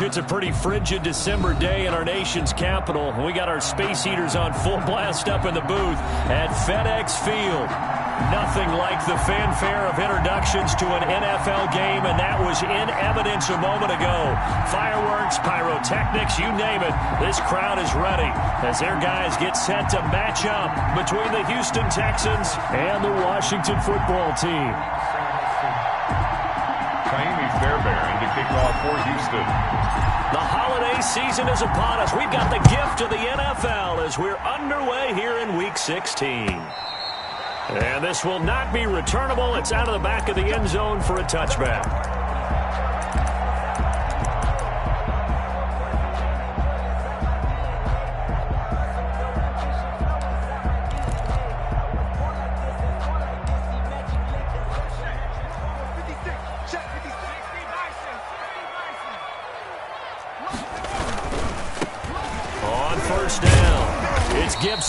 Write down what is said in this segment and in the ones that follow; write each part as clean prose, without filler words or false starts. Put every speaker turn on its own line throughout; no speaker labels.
It's a pretty frigid December day in our nation's capital. We got our space heaters on full blast up in the booth at FedEx Field. Nothing like the fanfare of introductions to an NFL game, and that was in evidence a moment ago. Fireworks, pyrotechnics, you name it. This crowd is ready as their guys get set to match up between the Houston Texans and the Washington football team.
Fairbairn to kick off for Houston.
The holiday season is upon us. We've got the gift of the NFL as we're underway here in Week 16. And this will not be returnable. It's out of the back of the end zone for a touchback.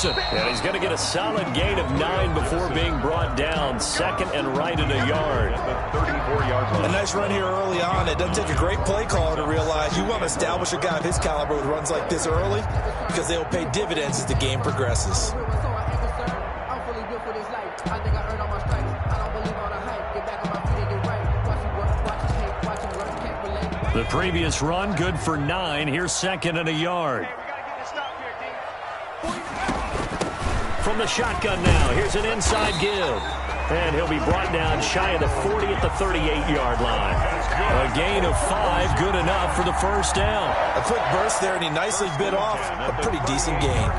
And he's going to get a solid gain of 9 before being brought down. Second and right at a yard.
A nice run here early on. It doesn't take a great play caller to realize you want to establish a guy of his caliber with runs like this early because they will pay dividends as the game progresses.
The previous run, good for 9. Here's second and a yard. From the shotgun now, here's an inside give. And he'll be brought down shy of the 40 at the 38-yard line. A gain of 5, good enough for the first down.
A quick burst there, and he nicely bit off a pretty decent gain.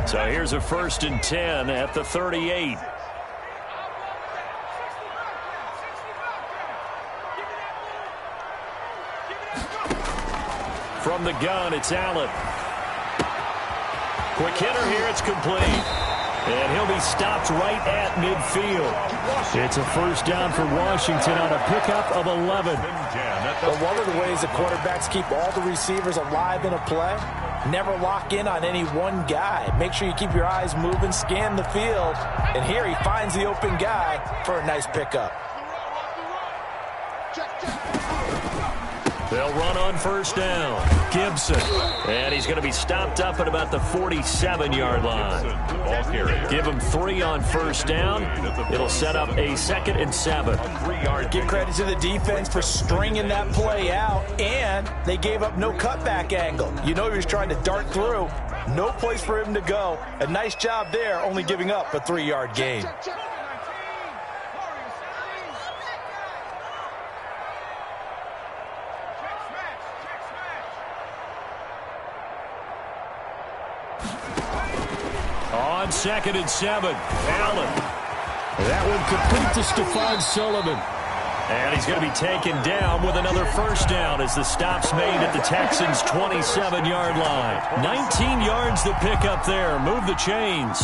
So here's a 1st and 10 at the 38. From the gun, it's Allen. Quick hitter here, it's complete. And he'll be stopped right at midfield. It's a first down for Washington on a pickup of 11.
Well, one of the ways the quarterbacks keep all the receivers alive in a play, never lock in on any one guy. Make sure you keep your eyes moving, scan the field. And here he finds the open guy for a nice pickup.
They'll run on first down. Gibson. And he's going to be stopped up at about the 47-yard line. Give him 3 on first down. It'll set up a 2nd and 7.
Give credit to the defense for stringing that play out, and they gave up no cutback angle. You know he was trying to dart through. No place for him to go. A nice job there, only giving up a 3-yard gain.
On 2nd and 7, Allen. That one complete to Stephon Sullivan. And he's going to be taken down with another first down as the stop's made at the Texans' 27-yard line. 19 yards to pick up there. Move the chains.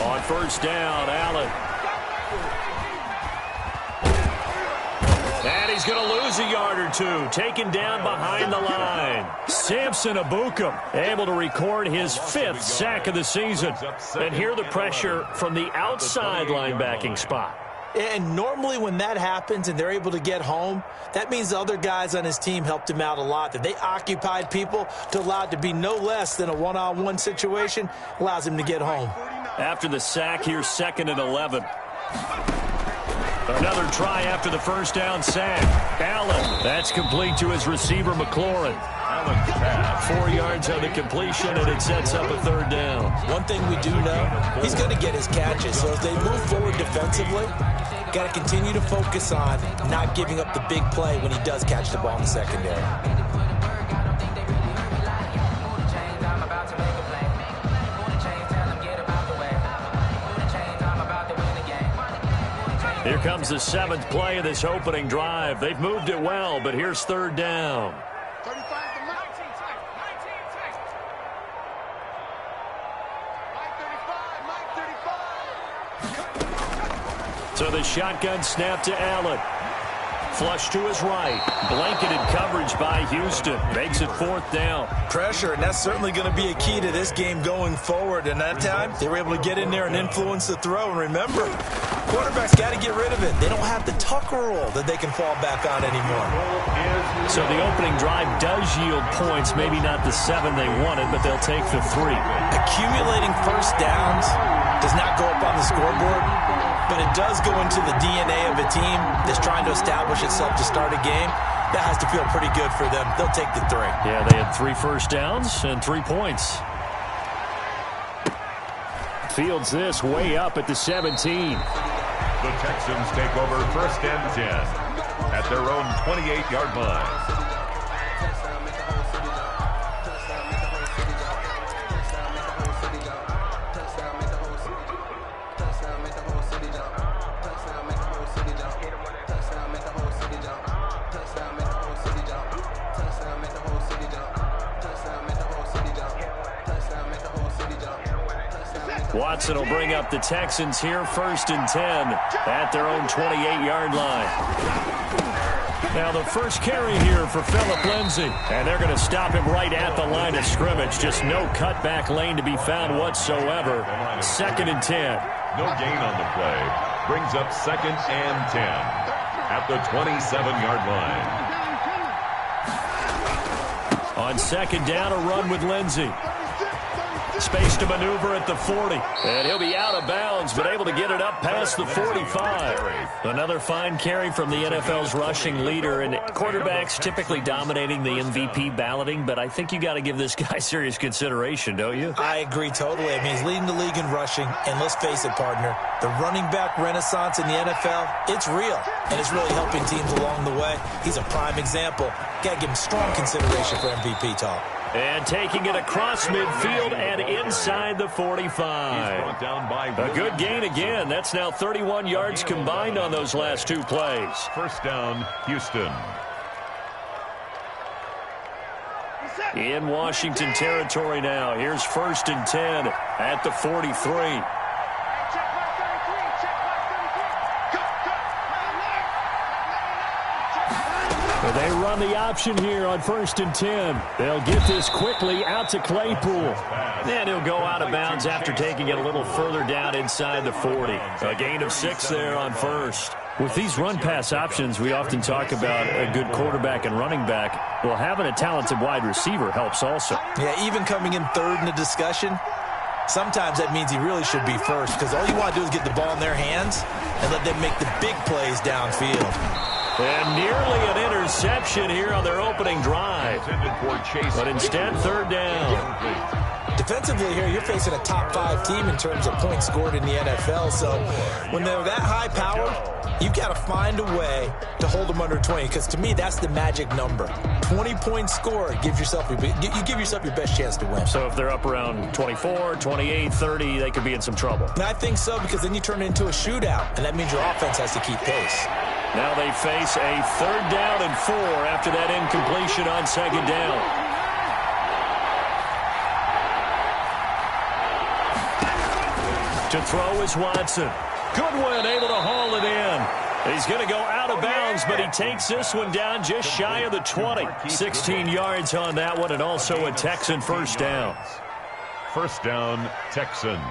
On first down, Allen. And he's going to lose a yard or 2. Taken down behind the line. Samson Ebukam able to record his 5th sack of the season. And hear the pressure from the outside linebacking spot.
And normally when that happens and they're able to get home, that means the other guys on his team helped him out a lot. That they occupied people to allow it to be no less than a one-on-one situation, allows him to get home.
After the sack, here's 2nd and 11. Another try after the first down sack. Allen, that's complete to his receiver, McLaurin. 4 yards on the completion, and it sets up a 3rd down.
One thing we do know, he's going to get his catches. So as they move forward defensively, got to continue to focus on not giving up the big play when he does catch the ball in the secondary.
Here comes the 7th play of this opening drive. They've moved it well, but here's 3rd down. So the shotgun snap to Allen. Flush to his right. Blanketed coverage by Houston. Makes it 4th down.
Pressure, and that's certainly going to be a key to this game going forward. And that time, they were able to get in there and influence the throw. And remember, quarterbacks got to get rid of it. They don't have the Tucker rule that they can fall back on anymore.
So the opening drive does yield points. Maybe not the 7 they wanted, but they'll take the 3.
Accumulating first downs does not go up on the scoreboard, but it does go into the DNA of a team that's trying to establish itself to start a game. That has to feel pretty good for them. They'll take the 3.
Yeah, they had 3 first downs and 3 points. Fields this way up at the 17.
The Texans take over 1st and 10 at their own 28-yard line.
Watson will bring up the Texans here 1st and 10 at their own 28-yard line. Now the first carry here for Phillip Lindsay. And they're going to stop him right at the line of scrimmage. Just no cutback lane to be found whatsoever. 2nd and 10.
No gain on the play. Brings up 2nd and 10 at the 27-yard line.
On 2nd down, a run with Lindsay. Space to maneuver at the 40. And he'll be out of bounds, but able to get it up past the 45. Another fine carry from the NFL's rushing leader. And quarterbacks typically dominating the MVP balloting, but I think you got to give this guy serious consideration, don't you?
I agree totally. I mean, he's leading the league in rushing. And let's face it, partner, the running back renaissance in the NFL, it's real. And it's really helping teams along the way. He's a prime example. Got to give him strong consideration for MVP talk.
And taking it across midfield and inside the 45. A good gain again. That's now 31 yards combined on those last 2 plays.
1st down, Houston.
In Washington territory now. Here's 1st and 10 at the 43. They run the option here on 1st and 10. They'll get this quickly out to Claypool. And he'll go out of bounds after taking it a little further down inside the 40. A gain of 6 there on 1st. With these run-pass options, we often talk about a good quarterback and running back. Well, having a talented wide receiver helps also.
Yeah, even coming in 3rd in the discussion, sometimes that means he really should be 1st, because all you want to do is get the ball in their hands and let them make the big plays downfield.
And nearly an interception here on their opening drive. But instead, 3rd down.
Defensively here, you're facing a top 5 team in terms of points scored in the NFL. So when they're that high-powered, you've got to find a way to hold them under 20. Because to me, that's the magic number. 20 points scored gives yourself you give yourself your best chance to win.
So if they're up around 24, 28, 30, they could be in some trouble.
And I think so, because then you turn it into a shootout, and that means your offense has to keep pace.
Now they face a 3rd down and 4 after that incompletion on 2nd down. To throw is Watson. Goodwin able to haul it in. He's going to go out of bounds, but he takes this one down just shy of the 20. 16 yards on that one, and also a Texan 1st down.
1st down, Texans.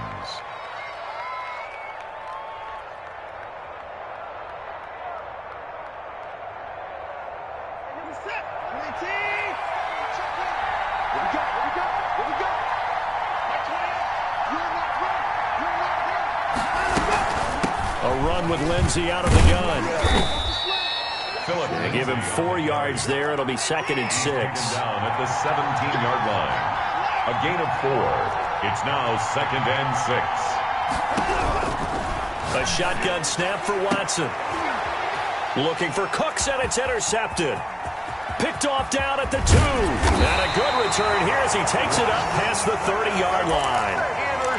With Lindsay out of the gun. They give him 4 yards there. It'll be 2nd and 6.
Down at the 17-yard line. A gain of 4. It's now 2nd and 6.
A shotgun snap for Watson. Looking for Cooks, and it's intercepted. Picked off down at the 2. And a good return here as he takes it up past the 30-yard line.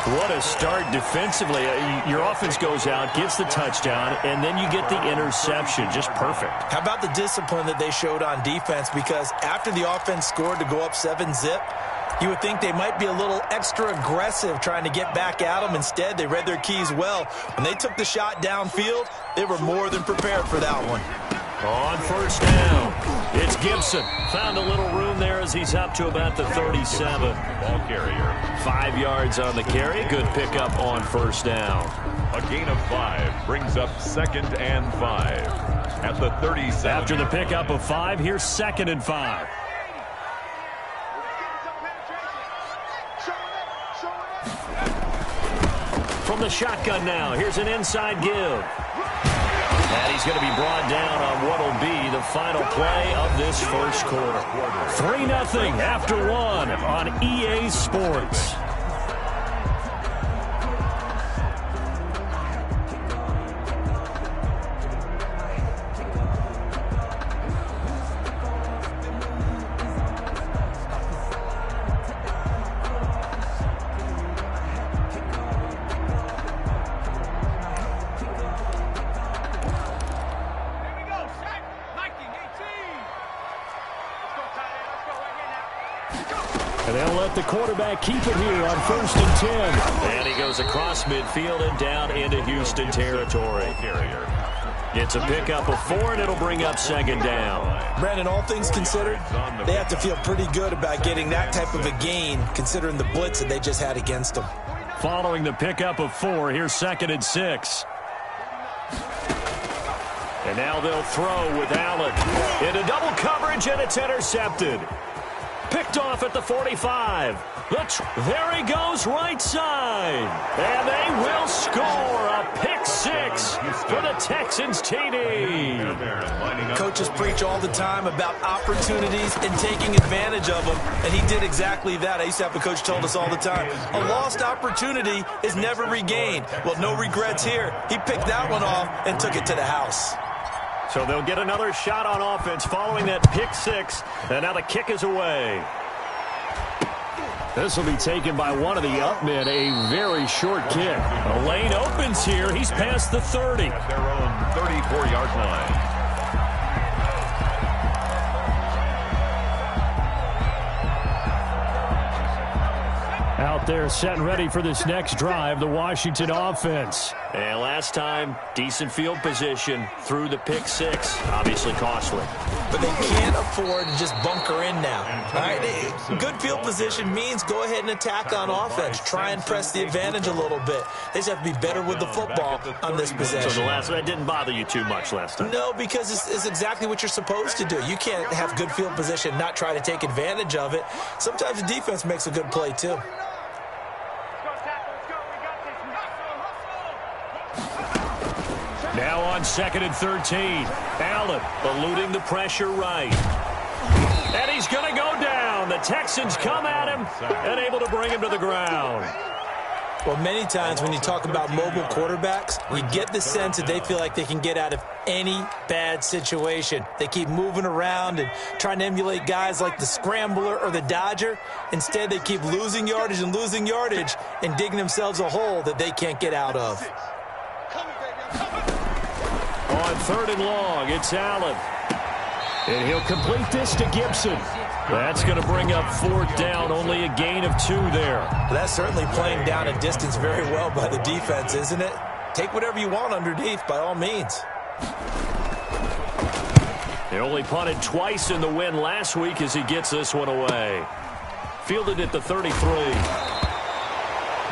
What a start defensively. Your offense goes out, gets the touchdown, and then you get the interception. Just perfect.
How about the discipline that they showed on defense? Because after the offense scored to go up 7-zip, you would think they might be a little extra aggressive trying to get back at them. Instead, they read their keys well. When they took the shot downfield, they were more than prepared for that one.
On first down, it's Gibson. Found a little room there as he's up to about the 37.
Ball carrier.
5 yards on the carry. Good pickup on first down.
A gain of 5 brings up 2nd and 5 at the 37.
After the pickup of 5, here's 2nd and 5. From the shotgun now, here's an inside give. And he's going to be brought down on what will be the final play of this first quarter. 3-0 after 1 on EA Sports. And they'll let the quarterback keep it here on 1st and 10. And he goes across midfield and down into Houston territory. It's a pickup of 4, and it'll bring up 2nd down.
Brandon, all things considered, they have to feel pretty good about getting that type of a gain, considering the blitz that they just had against them.
Following the pickup of 4, here's 2nd and 6. And now they'll throw with Allen. Into double coverage, and it's intercepted. Picked off at the 45. There he goes, right side. And they will score a pick 6 for the Texans TD.
Coaches preach all the time about opportunities and taking advantage of them, and he did exactly that. I used to have a coach told us all the time, a lost opportunity is never regained. Well, no regrets here. He picked that one off and took it to the house.
So they'll get another shot on offense following that pick 6, and now the kick is away. This will be taken by one of the up men, a very short kick. The lane opens here. He's past the 30.
At their own 34-yard line.
Out there set and ready for this next drive, the Washington offense. And last time, decent field position through the pick 6. Obviously costly.
But they can't afford to just bunker in now. All right? Good field position means go ahead and attack on offense. Try and press the advantage a little bit. They just have to be better with the football on this possession.
So that didn't bother you too much last time?
No, because it's exactly what you're supposed to do. You can't have good field position and not try to take advantage of it. Sometimes the defense makes a good play, too.
Now on 2nd and 13. Allen eluding the pressure right. And he's going to go down. The Texans come at him and able to bring him to the ground.
Well, many times when you talk about mobile quarterbacks, you get the sense that they feel like they can get out of any bad situation. They keep moving around and trying to emulate guys like the scrambler or the dodger. Instead, they keep losing yardage and digging themselves a hole that they can't get out of.
On 3rd and long, it's Allen. And he'll complete this to Gibson. That's going to bring up 4th down, only a gain of 2 there.
That's certainly playing down a distance very well by the defense, isn't it? Take whatever you want underneath, by all means.
They only punted twice in the win last week as he gets this one away. Fielded at the 33.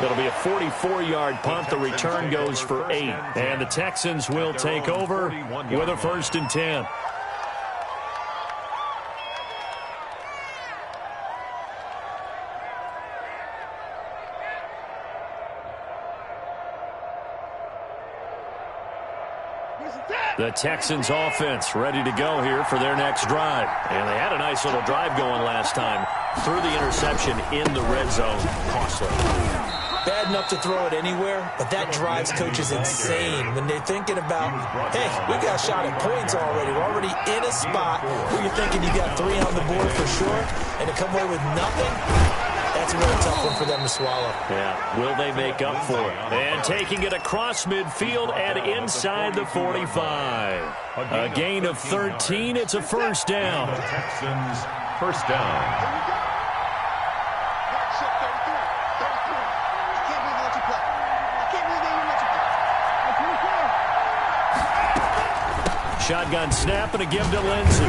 That'll be a 44-yard punt. The return goes for 8. And the Texans will take over with a 1st and 10. The Texans offense ready to go here for their next drive. And they had a nice little drive going last time. Threw the interception in the red zone. Costly.
Bad enough to throw it anywhere, but that drives coaches insane when they're thinking about, hey, we got a shot at points already. We're already in a spot where you're thinking you got 3 on the board for sure, and to come away with nothing, that's a really tough one for them to swallow.
Yeah, will they make up for it? And taking it across midfield and inside the 45. A gain of 13. It's a first down.
The Texans, first down.
Shotgun snap and a give to Lindsey.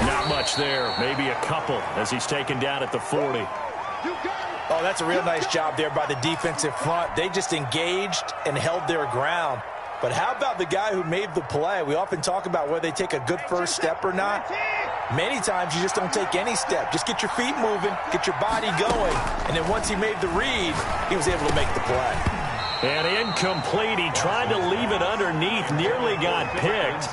Not much there. Maybe a couple as he's taken down at the 40.
Oh, that's a real nice job there by the defensive front. They just engaged and held their ground. But how about the guy who made the play? We often talk about whether they take a good first step or not. Many times you just don't take any step. Just get your feet moving, get your body going. And then once he made the read, he was able to make the play.
And incomplete. He tried to leave it underneath. Nearly got picked.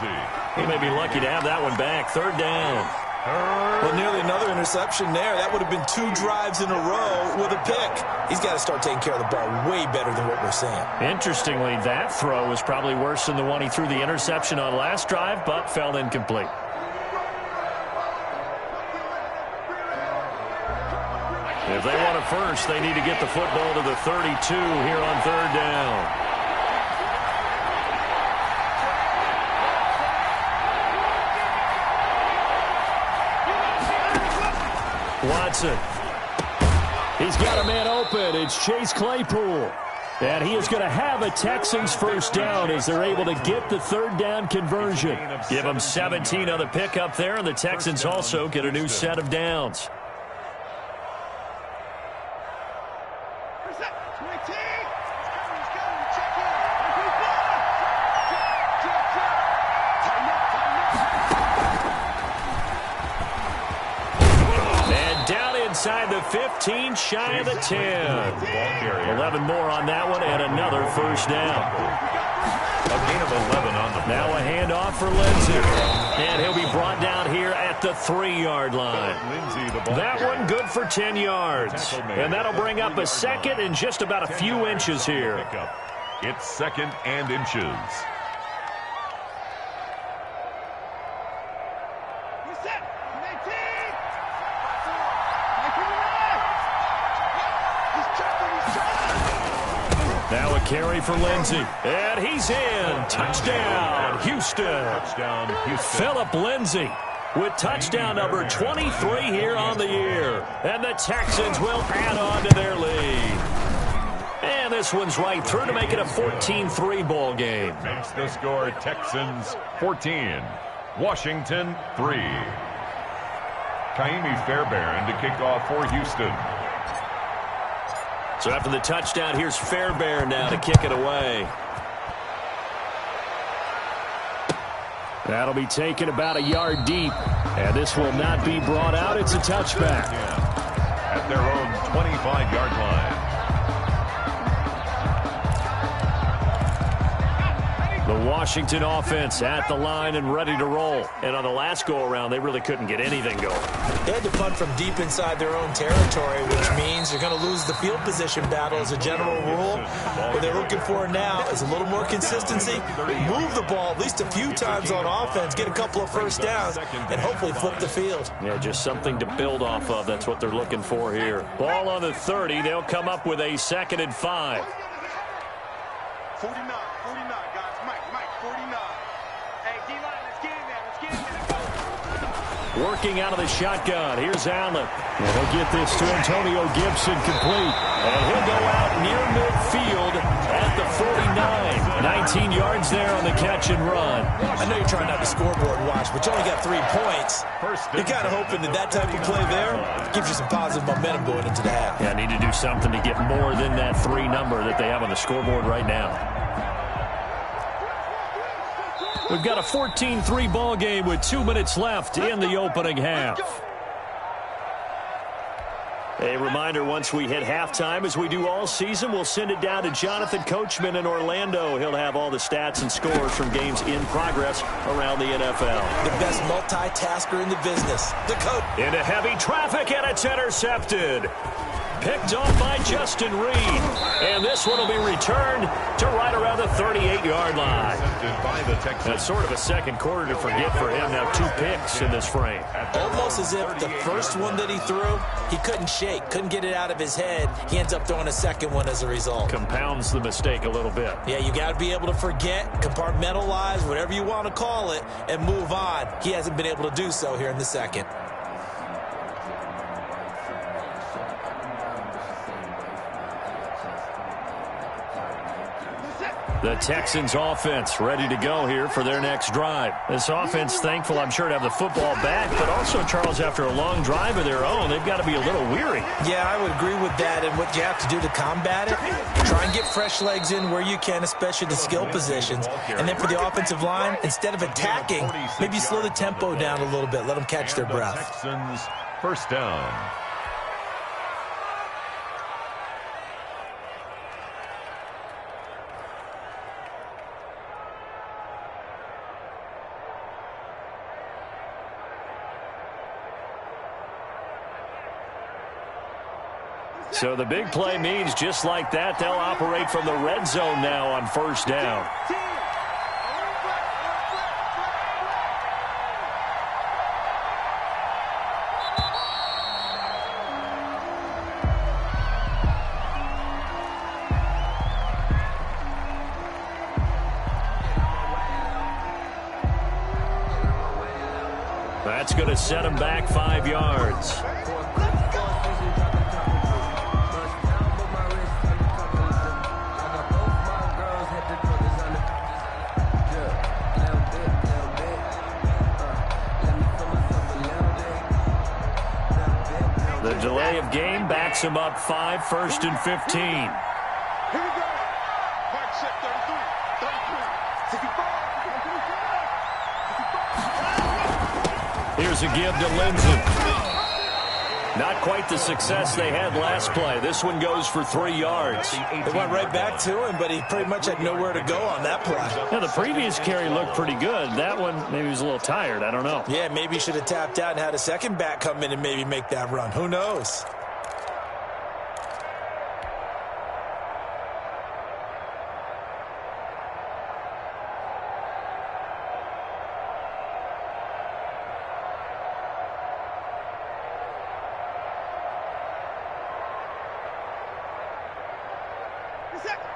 He may be lucky to have that one back. Third down.
Well, nearly another interception there. That would have been 2 drives in a row with a pick. He's got to start taking care of the ball way better than what we're seeing.
Interestingly, that throw was probably worse than the one he threw the interception on last drive, but fell incomplete. If they want a first, they need to get the football to the 32 here on third down. Watson. He's got a man open. It's Chase Claypool. And he is going to have a Texans first down as they're able to get the third down conversion. Give them 17 on the pickup there, and the Texans also get a new set of downs. Inside the 15, shy of the 10. 11 more on that one, and another first down.
A gain of 11 on the play.
Now a handoff for Lindsey. And he'll be brought down here at the 3-yard line. That one good for 10 yards. And that'll bring up a second and just about a few inches here.
It's second and inches.
Now a carry for Lindsey. And he's in. Touchdown, Houston.
Touchdown, Houston.
Philip Lindsey with touchdown number 23 here on the year. And the Texans will add on to their lead. And this one's right through to make it a 14-3 ball game.
Makes the score Texans 14, Washington 3. Kaimi Fairbairn to kick off for Houston.
So after the touchdown, here's Fairbairn now to kick it away. That'll be taken about a yard deep. And this will not be brought out. It's a touchback.
At their own 25-yard line.
The Washington offense at the line and ready to roll. And on the last go-around, they really couldn't get anything going.
They had to punt from deep inside their own territory, which means they're going to lose the field position battle as a general rule. What they're looking for now is a little more consistency, move the ball at least a few times on offense, get a couple of first downs, and hopefully flip the field.
Yeah, just something to build off of. That's what they're looking for here. Ball on the 30. They'll come up with a 2nd and 5.
49, guys. Mike, 49. Hey, D-line, let's get in there.
Working out of the shotgun. Here's Allen. And he'll get this to Antonio Gibson complete. And he'll go out near midfield at the 49. 19 yards there on the catch and run.
I know you're trying not to scoreboard watch, but you only got 3 points. You're kind of hoping that type of play there gives you some positive momentum going into the half.
Yeah, need to do something to get more than that 3 number that they have on the scoreboard right now. We've got a 14-3 ball game with 2 minutes left in the opening half. A reminder, once we hit halftime, as we do all season, we'll send it down to Jonathan Coachman in Orlando. He'll have all the stats and scores from games in progress around the NFL.
The best multitasker in the business, the coach.
Into heavy traffic, and it's intercepted. Picked off by Justin Reed. And this one will be returned to right around the 38-yard line. That's sort of a second quarter to forget for him. Now 2 picks in this frame.
Almost as if the first one that he threw, he couldn't shake, couldn't get it out of his head. He ends up throwing a second one as a result.
Compounds the mistake a little bit.
Yeah, you got to be able to forget, compartmentalize, whatever you want to call it, and move on. He hasn't been able to do so here in the second.
The Texans offense ready to go here for their next drive. This offense thankful, I'm sure, to have the football back, but also, Charles, after a long drive of their own, they've got to be a little weary.
Yeah, I would agree with that, and what you have to do to combat it, try and get fresh legs in where you can, especially the skill positions. And then for the offensive line, instead of attacking, maybe slow the tempo down a little bit, let them catch their breath.
Texans first down.
So the big play means just like that, they'll operate from the red zone now on first down. That's going to set him back 5 yards. The delay of game backs him up 5, 1st and 15.
Here we go. Mike set 33, 33.
Here's a give to Lindsey. Not quite the success they had last play. This one goes for 3 yards.
They went right back to him, but he pretty much had nowhere to go on that play.
Now, the previous carry looked pretty good. That one, maybe he was a little tired. I don't know.
Yeah, maybe he should have tapped out and had a second back come in and maybe make that run. Who knows?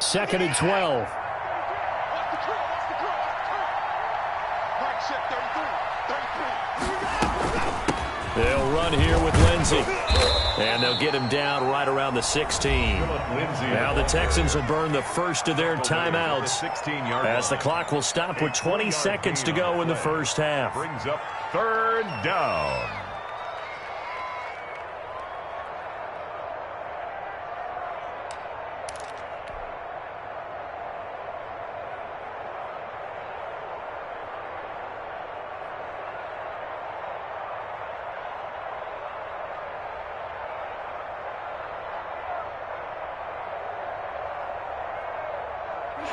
Second and 12. They'll run here with Lindsey. And they'll get him down right around the 16. Now the Texans will burn the first of their timeouts as the clock will stop with 20 seconds to go in the first half.
Brings up 3rd down.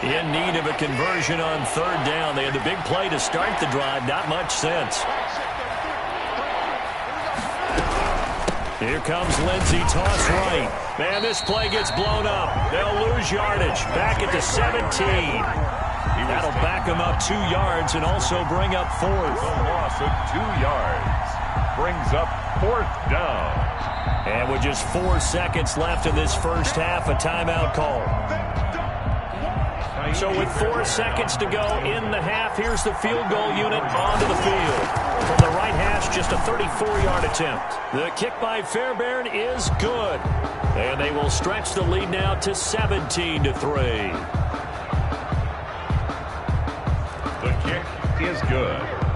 In need of a conversion on 3rd down. They had the big play to start the drive. Not much sense. Here comes Lindsey, toss right. Man, this play gets blown up. They'll lose yardage. Back at the 17. That'll back them up 2 yards and also bring up 4th.
A loss of 2 yards. Brings up 4th down.
And with just 4 seconds left in this first half, a timeout call. So with 4 seconds to go in the half, here's the field goal unit onto the field. From the right hash, just a 34-yard attempt. The kick by Fairbairn is good. And they will stretch the lead now to 17-3.
The kick is good.